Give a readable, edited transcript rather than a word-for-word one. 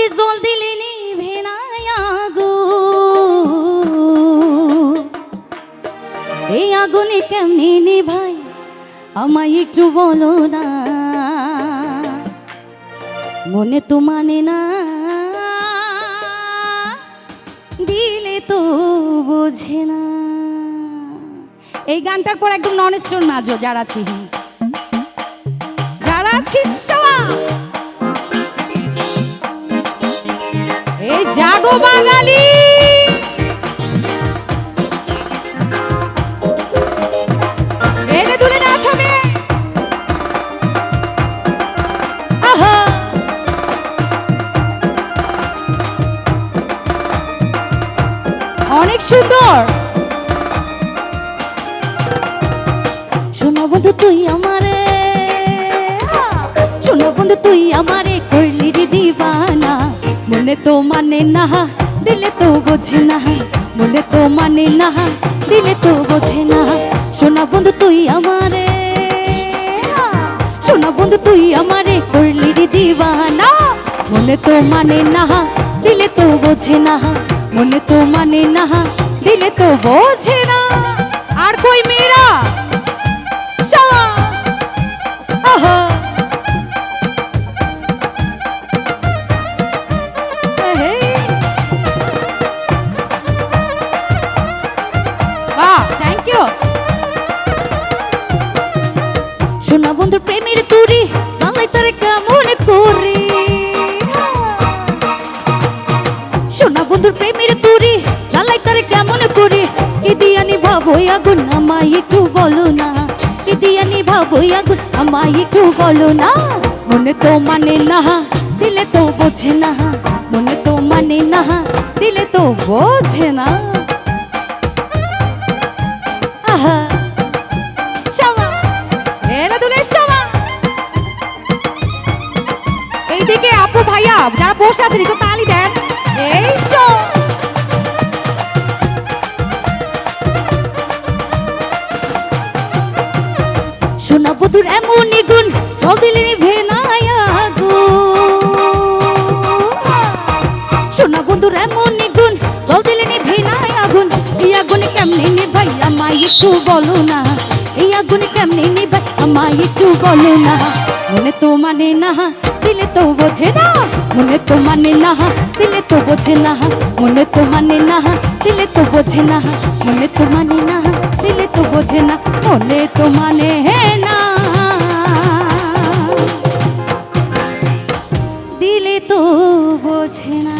ওরে জল দিলে নিভে না আগুন, এই আগুনে কেমনে নিভাই আমায় একটু বলো না। মনে তো মানে না, দিলে তো বোঝে না। এই গানটার পর একদম নন স্টোর নাচো যারা আছিস, যারা আছিস এই জাগো বাঙালি। এনে তুলে নাচ হবে। আহা অনেক সুন্দর। শোনো বন্ধু তুই আমারে, শোনো বন্ধু তুই আমারে করলি রে দিবানা। মনে তো মানে না, দিলে তো বোঝে না। মনে তো মানে না, দিলে তো বোঝে না। শোনা বন্ধু তুই আমারে, শোনা বন্ধু তুই আমারে করলি রে দিবানা। মনে তো মানে না, দিলে তো বোঝে না। মনে তো মানে না, দিলে তো বোঝে না। আর কই মেয়েরা আহা থ্যাংক ইউ। শোনা বন্ধু প্রেমের তুরি জানলাই তারে কেমন করি। শোনা বন্ধুর প্রেমের তুরি জানলাই তারে কেমন করি। কি দিয়া নিভাবো আগুন আমায় একটু বলো না। কি দিয়া নিভাবো আগুন আমায় একটু বলো না। মনে তো মানে না, দিলে তো বোঝে না। মনে তো মানে না, দিলে তো বোঝে না। আহা শামা এলা দুলে শামা। এইদিকে আপু ভাইয়া যারা বসে আছেন একটু তালি দেন। এই শো শোনা বধুর এমন গুণ জল দিলে নিভে না আগুন। শোনা বন্ধুর এমন গুণ জল দিলে নিভে না আগুন। এই আগুনে কেমনে নিভাই আমায় একটু বলো না। এই আগুনে কেমনে নিভাই আমায় একটু বলো না। মনে তো মানে না, দিলে তো বোঝে না। মনে তো মানে না, দিলে তো বোঝে না। মনে তো মানে না, দিলে তো বোঝে না। মনে তো মানে না, দিলে তো বোঝে না। মনে তো মানে না, দিলে তো বোঝে না।